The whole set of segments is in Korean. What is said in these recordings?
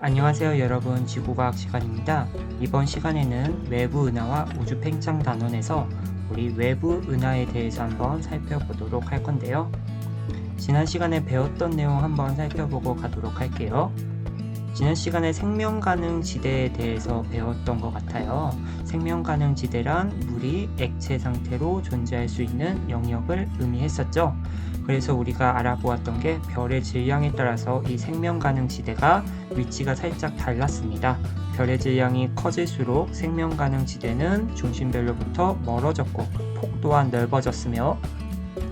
안녕하세요 여러분, 지구과학 시간입니다. 이번 시간에는 외부 은하와 우주 팽창 단원에서 우리 외부 은하에 대해서 한번 살펴보도록 할 건데요. 지난 시간에 배웠던 내용 한번 살펴보고 가도록 할게요. 지난 시간에 생명 가능 지대에 대해서 배웠던 것 같아요. 생명 가능 지대란 물이 액체 상태로 존재할 수 있는 영역을 의미했었죠. 그래서 우리가 알아보았던 게 별의 질량에 따라서 이 생명 가능 지대가 위치가 살짝 달랐습니다. 별의 질량이 커질수록 생명 가능 지대는 중심별로부터 멀어졌고 폭 또한 넓어졌으며,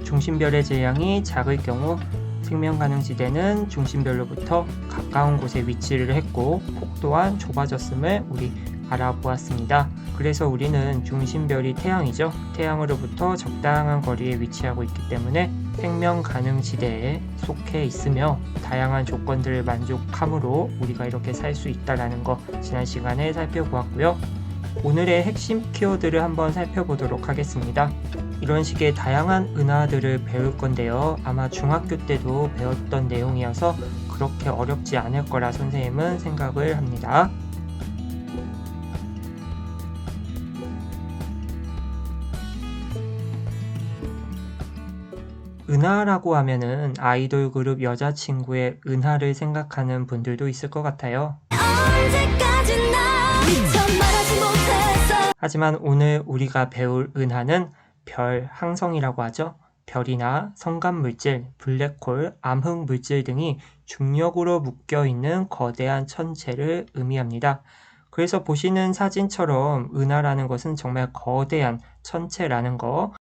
중심별의 질량이 작을 경우 생명 가능 지대는 중심별로부터 가까운 곳에 위치를 했고 폭 또한 좁아졌음을 우리 알아보았습니다. 그래서 우리는 중심별이 태양이죠. 태양으로부터 적당한 거리에 위치하고 있기 때문에 생명 가능 지대에 속해 있으며 다양한 조건들을 만족함으로 우리가 이렇게 살 수 있다는 거 지난 시간에 살펴보았고요. 오늘의 핵심 키워드를 한번 살펴보도록 하겠습니다. 이런 식의 다양한 은하들을 배울 건데요. 아마 중학교 때도 배웠던 내용이어서 그렇게 어렵지 않을 거라 선생님은 생각을 합니다. 은하라고 하면은 아이돌 그룹 여자친구의 은하를 생각하는 분들도 있을 것 같아요. 하지만 오늘 우리가 배울 은하는 별, 항성이라고 하죠. 별이나 성간물질, 블랙홀, 암흑물질 등이 중력으로 묶여있는 거대한 천체를 의미합니다. 그래서 보시는 사진처럼 은하라는 것은 정말 거대한 천체라는 거.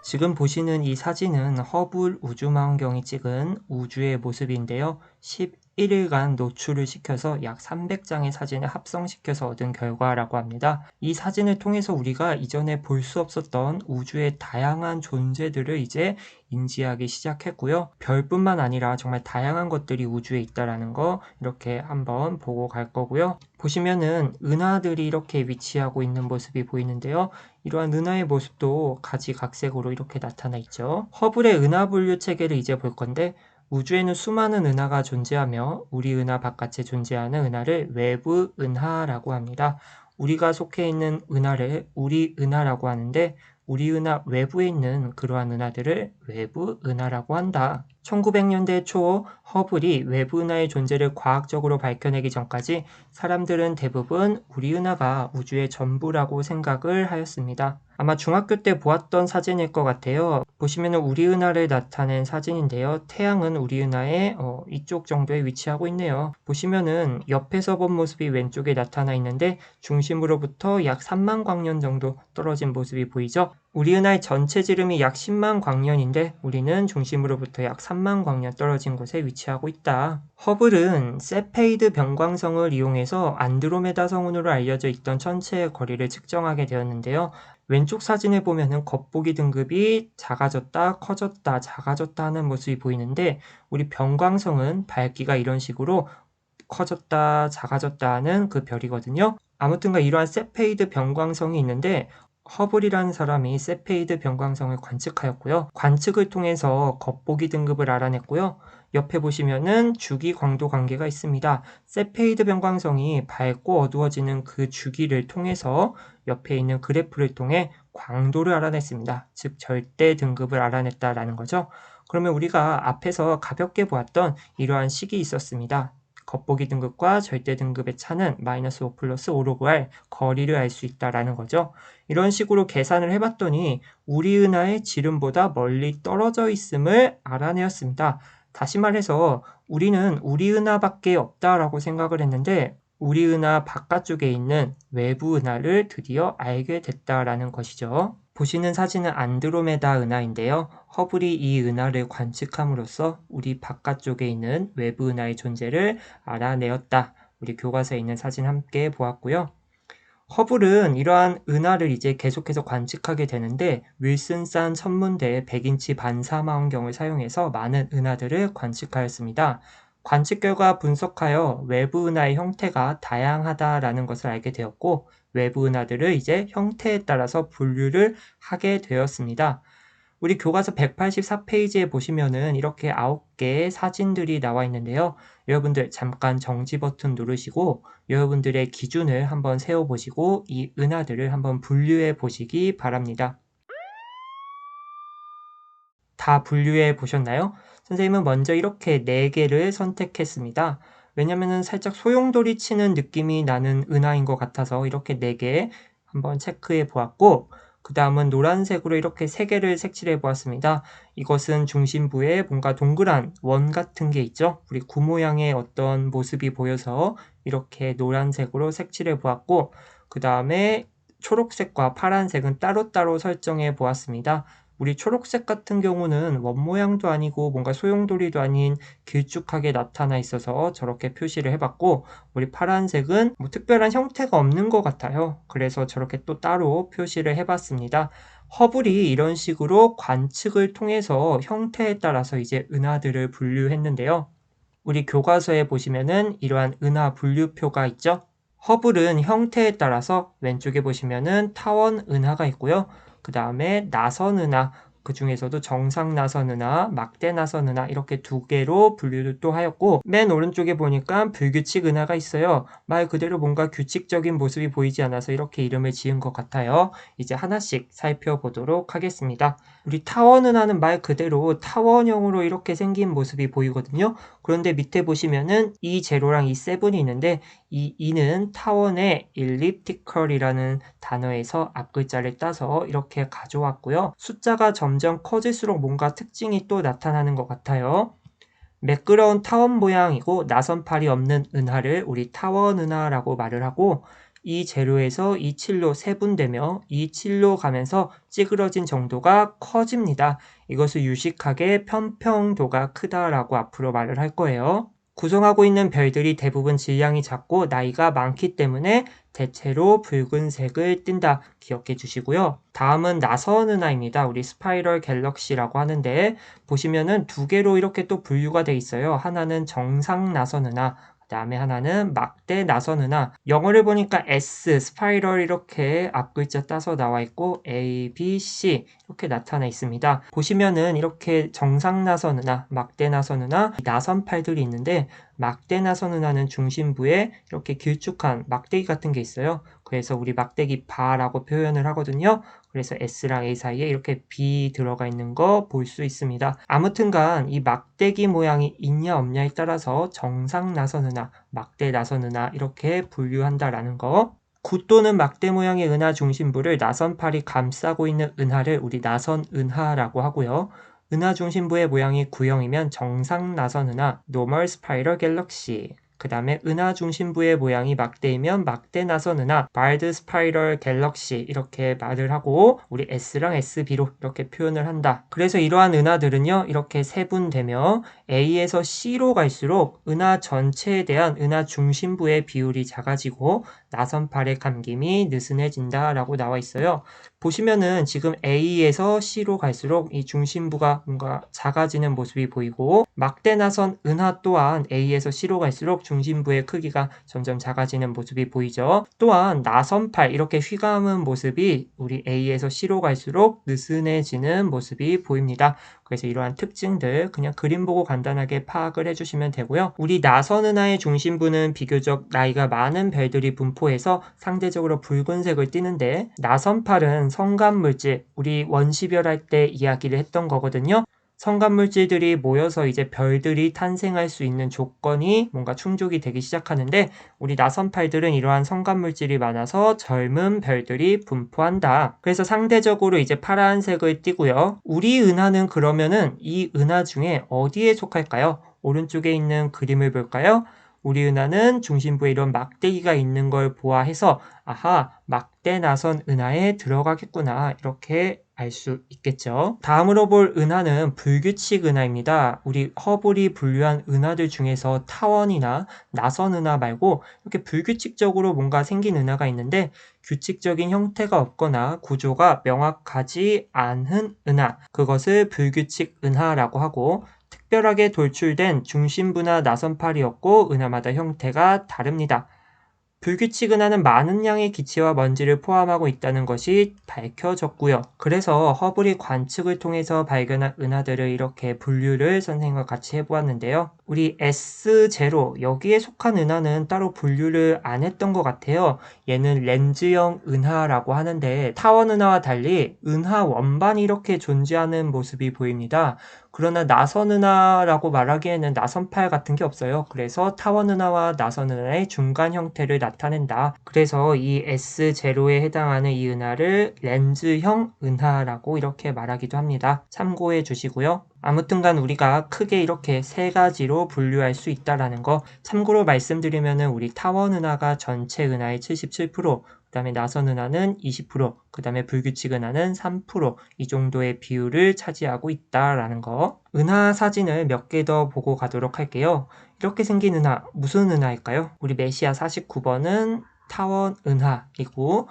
지금 보시는 이 사진은 허블 우주망원경이 찍은 우주의 모습인데요. 11일간 노출을 시켜서 약 300장의 사진을 합성시켜서 얻은 결과라고 합니다. 이 사진을 통해서 우리가 이전에 볼 수 없었던 우주의 다양한 존재들을 이제 인지하기 시작했고요. 별뿐만 아니라 정말 다양한 것들이 우주에 있다는 거 이렇게 한번 보고 갈 거고요. 보시면은 은하들이 이렇게 위치하고 있는 모습이 보이는데요. 이러한 은하의 모습도 가지각색으로 이렇게 나타나 있죠. 허블의 은하 분류 체계를 이제 볼 건데, 우주에는 수많은 은하가 존재하며 우리 은하 바깥에 존재하는 은하를 외부 은하라고 합니다. 우리가 속해 있는 은하를 우리 은하라고 하는데, 우리 은하 외부에 있는 그러한 은하들을 외부 은하라고 한다. 1900년대 초 허블이 외부 은하의 존재를 과학적으로 밝혀내기 전까지 사람들은 대부분 우리 은하가 우주의 전부라고 생각을 하였습니다. 아마 중학교 때 보았던 사진일 것 같아요. 보시면 우리 은하를 나타낸 사진인데요. 태양은 우리 은하의 이쪽 정도에 위치하고 있네요. 보시면은 옆에서 본 모습이 왼쪽에 나타나 있는데 중심으로부터 약 3만 광년 정도 떨어진 모습이 보이죠? 우리 은하의 전체 지름이 약 10만 광년인데 우리는 중심으로부터 약 3만 광년 떨어진 곳에 위치하고 있다. 허블은 세페이드 변광성을 이용해서 안드로메다 성운으로 알려져 있던 천체의 거리를 측정하게 되었는데요. 왼쪽 사진을 보면은 겉보기 등급이 작아졌다, 커졌다, 작아졌다 하는 모습이 보이는데, 우리 변광성은 밝기가 이런 식으로 커졌다, 작아졌다 하는 그 별이거든요. 아무튼가 이러한 세페이드 변광성이 있는데, 허블이라는 사람이 세페이드 변광성을 관측하였고요. 관측을 통해서 겉보기 등급을 알아냈고요. 옆에 보시면은 주기 광도 관계가 있습니다. 세페이드 변광성이 밝고 어두워지는 그 주기를 통해서 옆에 있는 그래프를 통해 광도를 알아냈습니다. 즉 절대 등급을 알아냈다라는 거죠. 그러면 우리가 앞에서 가볍게 보았던 이러한 식이 있었습니다. 겉보기 등급과 절대 등급의 차는 -5 플러스 5로 구할 거리를 알 수 있다라는 거죠. 이런 식으로 계산을 해봤더니 우리 은하의 지름보다 멀리 떨어져 있음을 알아내었습니다. 다시 말해서 우리는 우리 은하밖에 없다라고 생각을 했는데 우리 은하 바깥쪽에 있는 외부 은하를 드디어 알게 됐다라는 것이죠. 보시는 사진은 안드로메다 은하인데요. 허블이 이 은하를 관측함으로써 우리 바깥쪽에 있는 외부 은하의 존재를 알아내었다. 우리 교과서에 있는 사진 함께 보았고요. 허블은 이러한 은하를 이제 계속해서 관측하게 되는데 윌슨산 천문대의 100인치 반사망원경을 사용해서 많은 은하들을 관측하였습니다. 관측 결과 분석하여 외부 은하의 형태가 다양하다라는 것을 알게 되었고, 외부 은하들을 이제 형태에 따라서 분류를 하게 되었습니다. 우리 교과서 184페이지에 보시면은 이렇게 9개의 사진들이 나와 있는데요. 여러분들 잠깐 정지 버튼 누르시고 여러분들의 기준을 한번 세워보시고 이 은하들을 한번 분류해 보시기 바랍니다. 다 분류해 보셨나요? 선생님은 먼저 이렇게 4개를 선택했습니다. 왜냐면은 살짝 소용돌이 치는 느낌이 나는 은하인 것 같아서 이렇게 4개 한번 체크해 보았고, 그 다음은 노란색으로 이렇게 3개를 색칠해 보았습니다. 이것은 중심부에 뭔가 동그란 원 같은 게 있죠? 우리 구 모양의 어떤 모습이 보여서 이렇게 노란색으로 색칠해 보았고, 그 다음에 초록색과 파란색은 따로따로 설정해 보았습니다. 우리 초록색 같은 경우는 원 모양도 아니고 뭔가 소용돌이도 아닌 길쭉하게 나타나 있어서 저렇게 표시를 해봤고, 우리 파란색은 뭐 특별한 형태가 없는 것 같아요. 그래서 저렇게 또 따로 표시를 해봤습니다. 허블이 이런 식으로 관측을 통해서 형태에 따라서 이제 은하들을 분류했는데요. 우리 교과서에 보시면은 이러한 은하 분류표가 있죠. 허블은 형태에 따라서 왼쪽에 보시면은 타원 은하가 있고요. 그 다음에 나선 은하, 그 중에서도 정상 나선 은하, 막대 나선 은하 이렇게 2개로 분류를 또 하였고, 맨 오른쪽에 보니까 불규칙 은하가 있어요. 말 그대로 뭔가 규칙적인 모습이 보이지 않아서 이렇게 이름을 지은 것 같아요. 이제 하나씩 살펴보도록 하겠습니다. 우리 타원 은하는 말 그대로 타원형으로 이렇게 생긴 모습이 보이거든요. 그런데 밑에 보시면은 E0랑 E7이 있는데 이 E는 타원의 elliptical이라는 단어에서 앞글자를 따서 이렇게 가져왔고요. 숫자가 점점 커질수록 뭔가 특징이 또 나타나는 것 같아요. 매끄러운 타원 모양이고 나선팔이 없는 은하를 우리 타원 은하라고 말을 하고, 이 재료에서 이 7로 세분되며 이 7로 가면서 찌그러진 정도가 커집니다. 이것을 유식하게 편평도가 크다라고 앞으로 말을 할 거예요. 구성하고 있는 별들이 대부분 질량이 작고 나이가 많기 때문에 대체로 붉은색을 띈다. 기억해 주시고요. 다음은 나선 은하입니다. 우리 스파이럴 갤럭시라고 하는데 보시면은 2개로 이렇게 또 분류가 돼 있어요. 하나는 정상 나선 은하, 그 다음에 하나는 막대 나선 은하. 영어를 보니까 S, 스파이럴 이렇게 앞글자 따서 나와 있고 A, B, C 이렇게 나타나 있습니다. 보시면은 이렇게 정상 나선 은하, 막대 나선 은하, 나선팔들이 있는데 막대 나선 은하는 중심부에 이렇게 길쭉한 막대기 같은 게 있어요. 그래서 우리 막대기 바라고 표현을 하거든요. 그래서 S랑 A 사이에 이렇게 B 들어가 있는 거 볼 수 있습니다. 아무튼간 이 막대기 모양이 있냐 없냐에 따라서 정상 나선 은하, 막대 나선 은하 이렇게 분류한다라는 거. 구 또는 막대 모양의 은하 중심부를 나선팔이 감싸고 있는 은하를 우리 나선 은하라고 하고요. 은하 중심부의 모양이 구형이면 정상 나선 은하, Normal Spiral Galaxy. 그 다음에 은하 중심부의 모양이 막대이면 막대 나선 은하, Barred Spiral Galaxy 이렇게 말을 하고 우리 S랑 SB로 이렇게 표현을 한다. 그래서 이러한 은하들은요 이렇게 세분되며 A에서 C로 갈수록 은하 전체에 대한 은하 중심부의 비율이 작아지고 나선팔의 감김이 느슨해진다 라고 나와 있어요. 보시면은 지금 A에서 C로 갈수록 이 중심부가 뭔가 작아지는 모습이 보이고, 막대 나선 은하 또한 A에서 C로 갈수록 중심부의 크기가 점점 작아지는 모습이 보이죠. 또한 나선팔 이렇게 휘감은 모습이 우리 A에서 C로 갈수록 느슨해지는 모습이 보입니다. 그래서 이러한 특징들 그냥 그림 보고 간단하게 파악을 해주시면 되고요. 우리 나선 은하의 중심부는 비교적 나이가 많은 별들이 분포해서 상대적으로 붉은색을 띠는데, 나선팔은 성간물질, 우리 원시별할 때 이야기를 했던 거거든요. 성간물질들이 모여서 이제 별들이 탄생할 수 있는 조건이 뭔가 충족이 되기 시작하는데, 우리 나선팔들은 이러한 성간물질이 많아서 젊은 별들이 분포한다. 그래서 상대적으로 이제 파란색을 띠고요. 우리 은하는 그러면은 이 은하 중에 어디에 속할까요? 오른쪽에 있는 그림을 볼까요? 우리 은하는 중심부에 이런 막대기가 있는 걸 보아해서 아하, 막대 나선 은하에 들어가겠구나 이렇게 알 수 있겠죠. 다음으로 볼 은하는 불규칙 은하입니다. 우리 허블이 분류한 은하들 중에서 타원이나 나선 은하 말고 이렇게 불규칙적으로 뭔가 생긴 은하가 있는데, 규칙적인 형태가 없거나 구조가 명확하지 않은 은하, 그것을 불규칙 은하라고 하고, 특별하게 돌출된 중심부나 나선팔이 없고 은하마다 형태가 다릅니다. 불규칙 은하는 많은 양의 기체와 먼지를 포함하고 있다는 것이 밝혀졌고요. 그래서 허블이 관측을 통해서 발견한 은하들을 이렇게 분류를 선생님과 같이 해보았는데요. 우리 S0 여기에 속한 은하는 따로 분류를 안 했던 것 같아요. 얘는 렌즈형 은하라고 하는데 타원 은하와 달리 은하 원반이 이렇게 존재하는 모습이 보입니다. 그러나 나선 은하라고 말하기에는 나선팔 같은 게 없어요. 그래서 타원 은하와 나선 은하의 중간 형태를 나타낸다. 그래서 이 S0에 해당하는 이 은하를 렌즈형 은하라고 이렇게 말하기도 합니다. 참고해 주시고요. 아무튼간 우리가 크게 이렇게 세 가지로 분류할 수 있다라는 거 참고로 말씀드리면은 우리 타원 은하가 전체 은하의 77%, 그 다음에 나선 은하는 20%, 그 다음에 불규칙 은하는 3%, 이 정도의 비율을 차지하고 있다라는 거. 은하 사진을 몇 개 더 보고 가도록 할게요. 이렇게 생긴 은하, 무슨 은하일까요? 우리 메시아 49번은 타원 은하이고,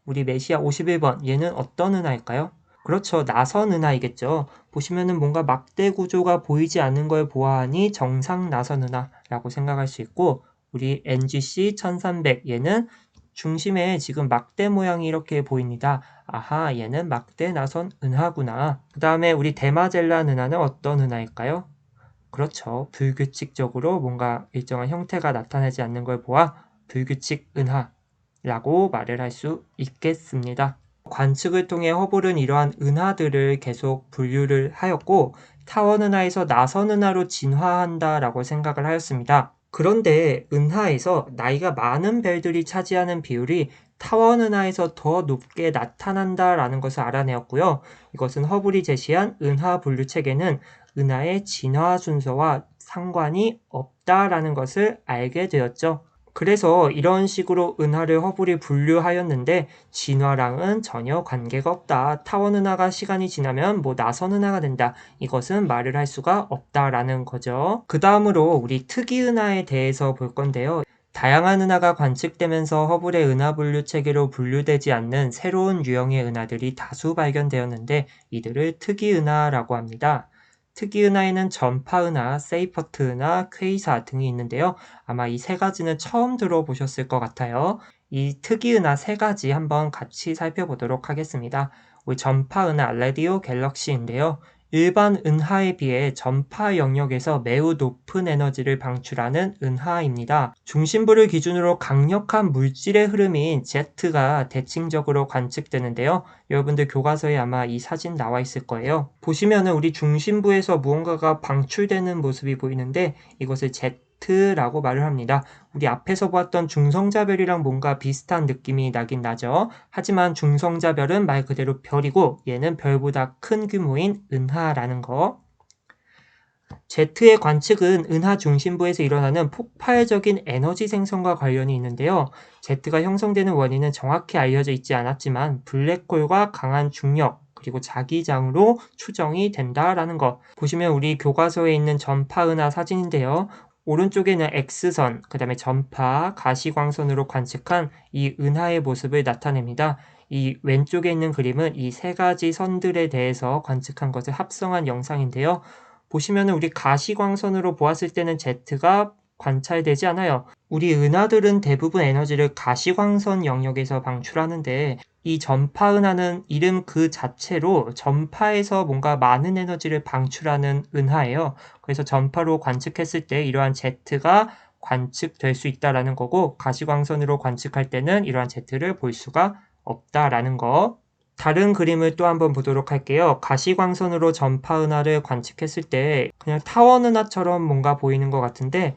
우리 메시아 51번, 얘는 어떤 은하일까요? 그렇죠. 나선 은하이겠죠. 보시면은 뭔가 막대 구조가 보이지 않는 걸 보아하니 정상 나선 은하라고 생각할 수 있고, 우리 NGC 1300 얘는 중심에 지금 막대 모양이 이렇게 보입니다. 아하, 얘는 막대 나선 은하구나. 그 다음에 우리 데마젤란 은하는 어떤 은하일까요? 그렇죠. 불규칙적으로 뭔가 일정한 형태가 나타나지 않는 걸 보아 불규칙 은하라고 말을 할 수 있겠습니다. 관측을 통해 허블은 이러한 은하들을 계속 분류를 하였고 타원 은하에서 나선 은하로 진화한다라고 생각을 하였습니다. 그런데 은하에서 나이가 많은 별들이 차지하는 비율이 타원 은하에서 더 높게 나타난다라는 것을 알아내었고요. 이것은 허블이 제시한 은하 분류 체계는 은하의 진화 순서와 상관이 없다라는 것을 알게 되었죠. 그래서 이런 식으로 은하를 허블이 분류하였는데 진화랑은 전혀 관계가 없다. 타원 은하가 시간이 지나면 뭐 나선 은하가 된다. 이것은 말을 할 수가 없다라는 거죠. 그 다음으로 우리 특이 은하에 대해서 볼 건데요. 다양한 은하가 관측되면서 허블의 은하 분류 체계로 분류되지 않는 새로운 유형의 은하들이 다수 발견되었는데 이들을 특이 은하라고 합니다. 특이 은하에는 전파 은하, 세이퍼트 은하, 퀘이사 등이 있는데요. 아마 이 세 가지는 처음 들어보셨을 것 같아요. 이 특이 은하 세 가지 한번 같이 살펴보도록 하겠습니다. 우리 전파 은하 라디오 갤럭시인데요. 일반 은하에 비해 전파 영역에서 매우 높은 에너지를 방출하는 은하입니다. 중심부를 기준으로 강력한 물질의 흐름인 Z가 대칭적으로 관측되는데요. 여러분들 교과서에 아마 이 사진 나와 있을 거예요. 보시면은 우리 중심부에서 무언가가 방출되는 모습이 보이는데 이것을 Z라고 말을 합니다. 우리 앞에서 보았던 중성자별이랑 뭔가 비슷한 느낌이 나긴 나죠. 하지만 중성자별은 말 그대로 별이고 얘는 별보다 큰 규모인 은하라는 거. Z의 관측은 은하 중심부에서 일어나는 폭발적인 에너지 생성과 관련이 있는데요. Z가 형성되는 원인은 정확히 알려져 있지 않았지만 블랙홀과 강한 중력 그리고 자기장으로 추정이 된다라는 거. 보시면 우리 교과서에 있는 전파 은하 사진인데요. 오른쪽에는 X선, 그 다음에 전파, 가시광선으로 관측한 이 은하의 모습을 나타냅니다. 이 왼쪽에 있는 그림은 이 세 가지 선들에 대해서 관측한 것을 합성한 영상인데요. 보시면은 우리 가시광선으로 보았을 때는 Z가 관찰되지 않아요. 우리 은하들은 대부분 에너지를 가시광선 영역에서 방출하는데 이 전파 은하는 이름 그 자체로 전파에서 뭔가 많은 에너지를 방출하는 은하예요. 그래서 전파로 관측했을 때 이러한 Z가 관측될 수 있다라는 거고 가시광선으로 관측할 때는 이러한 Z를 볼 수가 없다라는 거. 다른 그림을 또 한번 보도록 할게요. 가시광선으로 전파 은하를 관측했을 때 그냥 타원 은하처럼 뭔가 보이는 것 같은데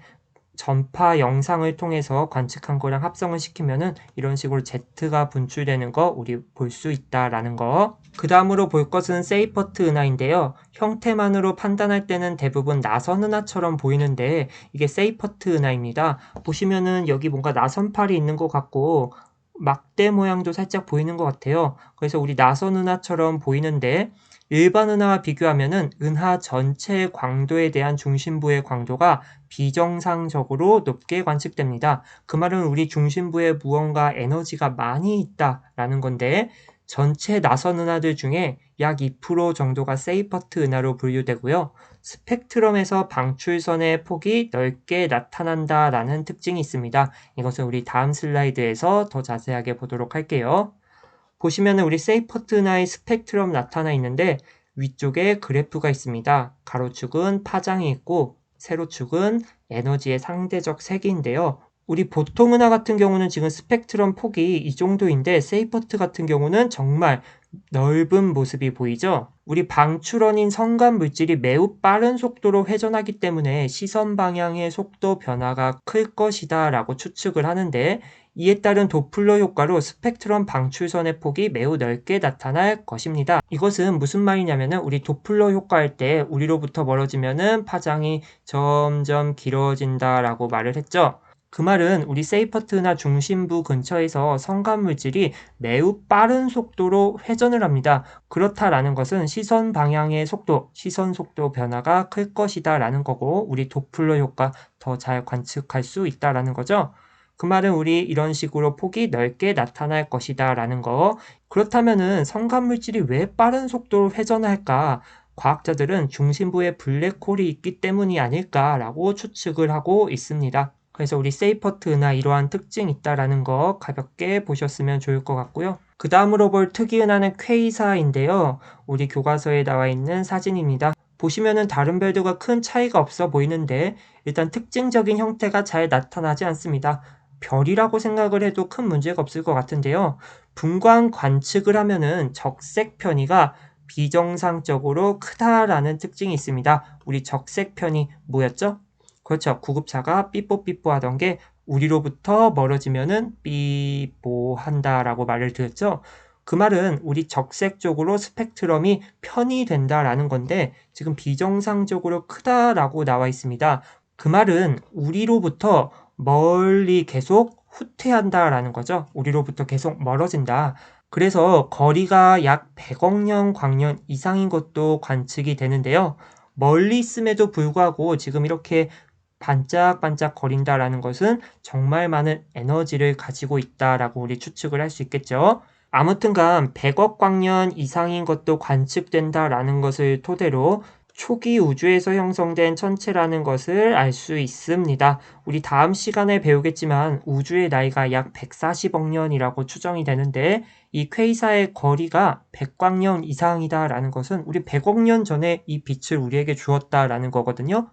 전파 영상을 통해서 관측한 거랑 합성을 시키면은 이런 식으로 Z가 분출되는 거 우리 볼 수 있다라는 거. 그 다음으로 볼 것은 세이퍼트 은하인데요. 형태만으로 판단할 때는 대부분 나선 은하처럼 보이는데 이게 세이퍼트 은하입니다. 보시면은 여기 뭔가 나선팔이 있는 것 같고 막대 모양도 살짝 보이는 것 같아요. 그래서 우리 나선 은하처럼 보이는데 일반 은하와 비교하면은 은하 전체의 광도에 대한 중심부의 광도가 비정상적으로 높게 관측됩니다. 그 말은 우리 중심부에 무언가 에너지가 많이 있다라는 건데 전체 나선 은하들 중에 약 2% 정도가 세이퍼트 은하로 분류되고요. 스펙트럼에서 방출선의 폭이 넓게 나타난다라는 특징이 있습니다. 이것은 우리 다음 슬라이드에서 더 자세하게 보도록 할게요. 보시면은 우리 세이퍼트 은하의 스펙트럼 나타나 있는데 위쪽에 그래프가 있습니다. 가로축은 파장이 있고 세로축은 에너지의 상대적 세기인데요. 우리 보통 은하 같은 경우는 지금 스펙트럼 폭이 이 정도인데 세이퍼트 같은 경우는 정말 넓은 모습이 보이죠? 우리 방출원인 성간 물질이 매우 빠른 속도로 회전하기 때문에 시선 방향의 속도 변화가 클 것이다 라고 추측을 하는데 이에 따른 도플러 효과로 스펙트럼 방출선의 폭이 매우 넓게 나타날 것입니다. 이것은 무슨 말이냐면은 우리 도플러 효과할 때 우리로부터 멀어지면은 파장이 점점 길어진다라고 말을 했죠. 그 말은 우리 세이퍼트 은하 중심부 근처에서 성간물질이 매우 빠른 속도로 회전을 합니다. 그렇다라는 것은 시선 방향의 속도, 시선 속도 변화가 클 것이다 라는 거고 우리 도플러 효과 더 잘 관측할 수 있다라는 거죠. 그 말은 우리 이런 식으로 폭이 넓게 나타날 것이다 라는 거. 그렇다면은 성간물질이 왜 빠른 속도로 회전할까? 과학자들은 중심부에 블랙홀이 있기 때문이 아닐까라고 추측을 하고 있습니다. 그래서 우리 세이퍼트 은하 이러한 특징이 있다라는 거 가볍게 보셨으면 좋을 것 같고요. 그 다음으로 볼 특이 은하는 퀘이사인데요. 우리 교과서에 나와 있는 사진입니다. 보시면은 다른 별들과 큰 차이가 없어 보이는데 일단 특징적인 형태가 잘 나타나지 않습니다. 별이라고 생각을 해도 큰 문제가 없을 것 같은데요. 분광 관측을 하면은 적색 편이가 비정상적으로 크다라는 특징이 있습니다. 우리 적색 편이 뭐였죠? 그렇죠. 구급차가 삐뽀삐뽀 하던 게 우리로부터 멀어지면은 삐뽀한다라고 말을 드렸죠. 그 말은 우리 적색 쪽으로 스펙트럼이 편이 된다라는 건데 지금 비정상적으로 크다라고 나와 있습니다. 그 말은 우리로부터 멀리 계속 후퇴한다라는 거죠. 우리로부터 계속 멀어진다. 그래서 거리가 약 100억 년 광년 이상인 것도 관측이 되는데요. 멀리 있음에도 불구하고 지금 이렇게 반짝반짝 거린다라는 것은 정말 많은 에너지를 가지고 있다라고 우리 추측을 할 수 있겠죠. 아무튼간 100억 광년 이상인 것도 관측된다라는 것을 토대로 초기 우주에서 형성된 천체라는 것을 알 수 있습니다. 우리 다음 시간에 배우겠지만 우주의 나이가 약 140억 년이라고 추정이 되는데 이 퀘이사의 거리가 100광년 이상이다라는 것은 우리 100억 년 전에 이 빛을 우리에게 주었다라는 거거든요.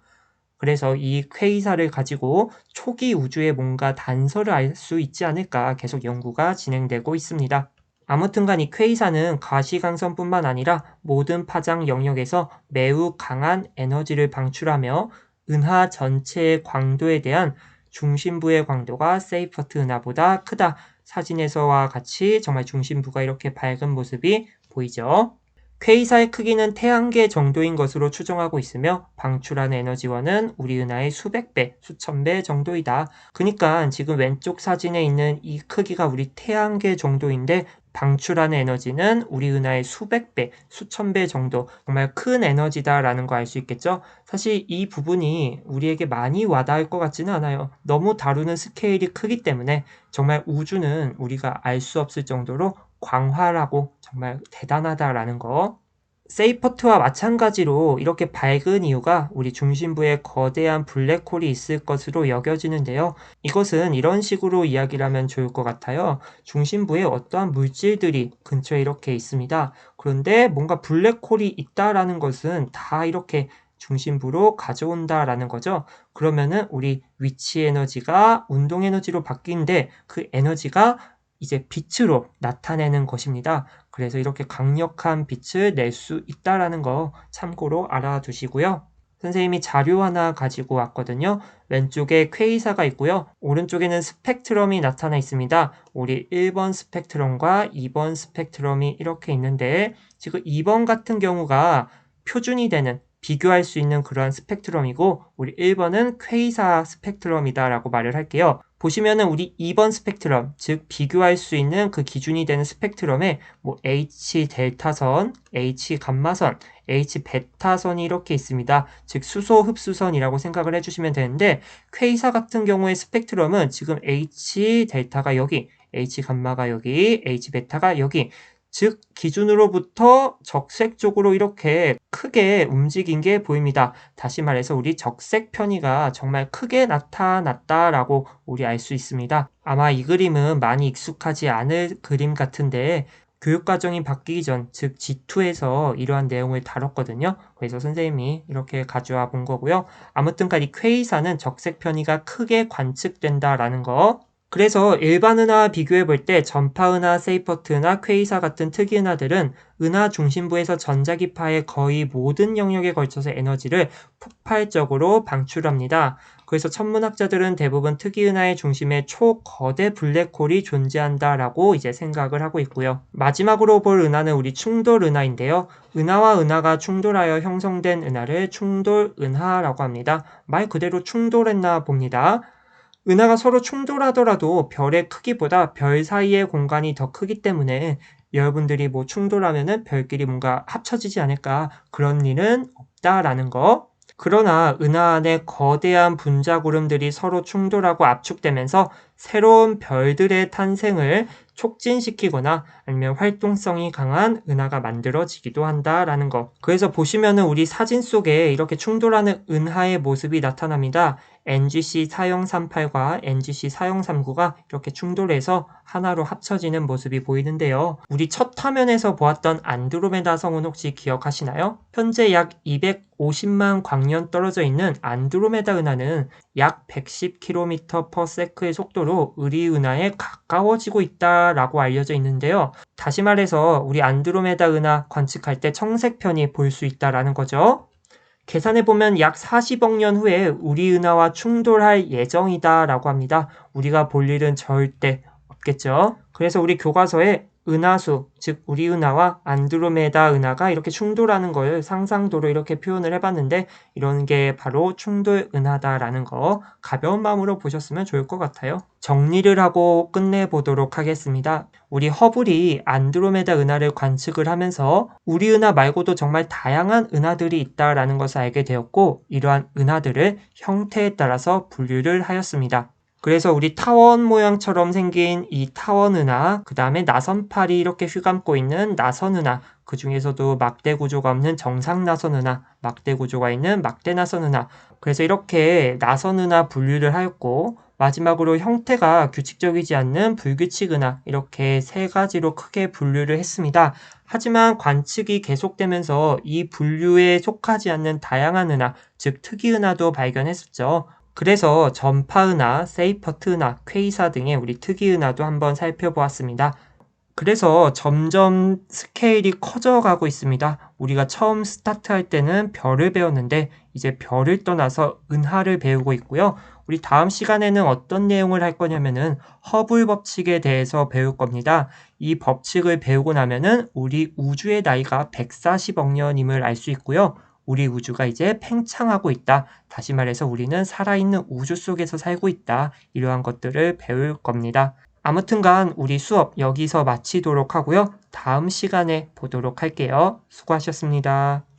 그래서 이 퀘이사를 가지고 초기 우주의 뭔가 단서를 알 수 있지 않을까 계속 연구가 진행되고 있습니다. 아무튼간 이 퀘이사는 가시광선뿐만 아니라 모든 파장 영역에서 매우 강한 에너지를 방출하며 은하 전체의 광도에 대한 중심부의 광도가 세이퍼트 은하보다 크다. 사진에서와 같이 정말 중심부가 이렇게 밝은 모습이 보이죠. 퀘이사의 크기는 태양계 정도인 것으로 추정하고 있으며 방출하는 에너지원은 우리 은하의 수백 배, 수천 배 정도이다. 그러니까 지금 왼쪽 사진에 있는 이 크기가 우리 태양계 정도인데 방출하는 에너지는 우리 은하의 수백 배, 수천 배 정도 정말 큰 에너지다라는 거 알 수 있겠죠? 사실 이 부분이 우리에게 많이 와닿을 것 같지는 않아요. 너무 다루는 스케일이 크기 때문에 정말 우주는 우리가 알 수 없을 정도로 광활하고 정말 대단하다라는 거. 세이퍼트와 마찬가지로 이렇게 밝은 이유가 우리 중심부에 거대한 블랙홀이 있을 것으로 여겨지는데요. 이것은 이런 식으로 이야기를 하면 좋을 것 같아요. 중심부에 어떠한 물질들이 근처에 이렇게 있습니다. 그런데 뭔가 블랙홀이 있다라는 것은 다 이렇게 중심부로 가져온다라는 거죠. 그러면은 우리 위치 에너지가 운동 에너지로 바뀌는데 그 에너지가 이제 빛으로 나타내는 것입니다. 그래서 이렇게 강력한 빛을 낼 수 있다라는 거 참고로 알아두시고요. 선생님이 자료 하나 가지고 왔거든요. 왼쪽에 퀘이사가 있고요. 오른쪽에는 스펙트럼이 나타나 있습니다. 우리 1번 스펙트럼과 2번 스펙트럼이 이렇게 있는데 지금 2번 같은 경우가 표준이 되는 비교할 수 있는 그러한 스펙트럼이고 우리 1번은 퀘이사 스펙트럼이다라고 말을 할게요. 보시면은 우리 2번 스펙트럼, 즉 비교할 수 있는 그 기준이 되는 스펙트럼에 뭐 H 델타선, H 감마선, H 베타선이 이렇게 있습니다. 즉 수소 흡수선이라고 생각을 해주시면 되는데 퀘이사 같은 경우의 스펙트럼은 지금 H 델타가 여기, H 감마가 여기, H 베타가 여기 즉 기준으로부터 적색 쪽으로 이렇게 크게 움직인 게 보입니다. 다시 말해서 우리 적색 편의가 정말 크게 나타났다라고 우리 알 수 있습니다. 아마 이 그림은 많이 익숙하지 않을 그림 같은데 교육과정이 바뀌기 전, 즉 G2에서 이러한 내용을 다뤘거든요. 그래서 선생님이 이렇게 가져와 본 거고요. 아무튼간 이 퀘이사는 적색 편의가 크게 관측된다라는 거. 그래서 일반 은하와 비교해 볼 때 전파 은하, 세이퍼트 은하, 퀘이사 같은 특이 은하들은 은하 중심부에서 전자기파의 거의 모든 영역에 걸쳐서 에너지를 폭발적으로 방출합니다. 그래서 천문학자들은 대부분 특이 은하의 중심에 초거대 블랙홀이 존재한다라고 이제 생각을 하고 있고요. 마지막으로 볼 은하는 우리 충돌 은하인데요. 은하와 은하가 충돌하여 형성된 은하를 충돌 은하라고 합니다. 말 그대로 충돌했나 봅니다. 은하가 서로 충돌하더라도 별의 크기보다 별 사이의 공간이 더 크기 때문에 여러분들이 뭐 충돌하면은 별끼리 뭔가 합쳐지지 않을까, 그런 일은 없다라는 거. 그러나 은하 안에 거대한 분자구름들이 서로 충돌하고 압축되면서 새로운 별들의 탄생을 촉진시키거나 아니면 활동성이 강한 은하가 만들어지기도 한다라는 거. 그래서 보시면은 우리 사진 속에 이렇게 충돌하는 은하의 모습이 나타납니다. NGC 4038과 NGC 4039가 이렇게 충돌해서 하나로 합쳐지는 모습이 보이는데요. 우리 첫 화면에서 보았던 안드로메다 성은 혹시 기억하시나요? 현재 약 250만 광년 떨어져 있는 안드로메다 은하는 약 110km/s의 속도로 의리 은하에 가까워지고 있다라고 알려져 있는데요. 다시 말해서 우리 안드로메다 은하 관측할 때 청색편이 보일 수 있다라는 거죠. 계산해보면 약 40억 년 후에 우리 은하와 충돌할 예정이다라고 합니다. 우리가 볼 일은 절대 없겠죠. 그래서 우리 교과서에 은하수, 즉 우리 은하와 안드로메다 은하가 이렇게 충돌하는 걸 상상도로 이렇게 표현을 해봤는데, 이런 게 바로 충돌 은하다라는 거 가벼운 마음으로 보셨으면 좋을 것 같아요. 정리를 하고 끝내보도록 하겠습니다. 우리 허블이 안드로메다 은하를 관측을 하면서 우리 은하 말고도 정말 다양한 은하들이 있다라는 것을 알게 되었고, 이러한 은하들을 형태에 따라서 분류를 하였습니다. 그래서 우리 타원 모양처럼 생긴 이 타원 은하, 그 다음에 나선팔이 이렇게 휘감고 있는 나선 은하, 그 중에서도 막대 구조가 없는 정상 나선 은하, 막대 구조가 있는 막대 나선 은하, 그래서 이렇게 나선 은하 분류를 하였고, 마지막으로 형태가 규칙적이지 않는 불규칙 은하, 이렇게 세 가지로 크게 분류를 했습니다. 하지만 관측이 계속되면서 이 분류에 속하지 않는 다양한 은하, 즉 특이 은하도 발견했었죠. 그래서 전파은하, 세이퍼트은하, 퀘이사 등의 우리 특이은하도 한번 살펴보았습니다. 그래서 점점 스케일이 커져가고 있습니다. 우리가 처음 스타트할 때는 별을 배웠는데 이제 별을 떠나서 은하를 배우고 있고요. 우리 다음 시간에는 어떤 내용을 할 거냐면은 허블 법칙에 대해서 배울 겁니다. 이 법칙을 배우고 나면은 우리 우주의 나이가 140억 년임을 알 수 있고요. 우리 우주가 이제 팽창하고 있다. 다시 말해서 우리는 살아있는 우주 속에서 살고 있다. 이러한 것들을 배울 겁니다. 아무튼간 우리 수업 여기서 마치도록 하고요. 다음 시간에 보도록 할게요. 수고하셨습니다.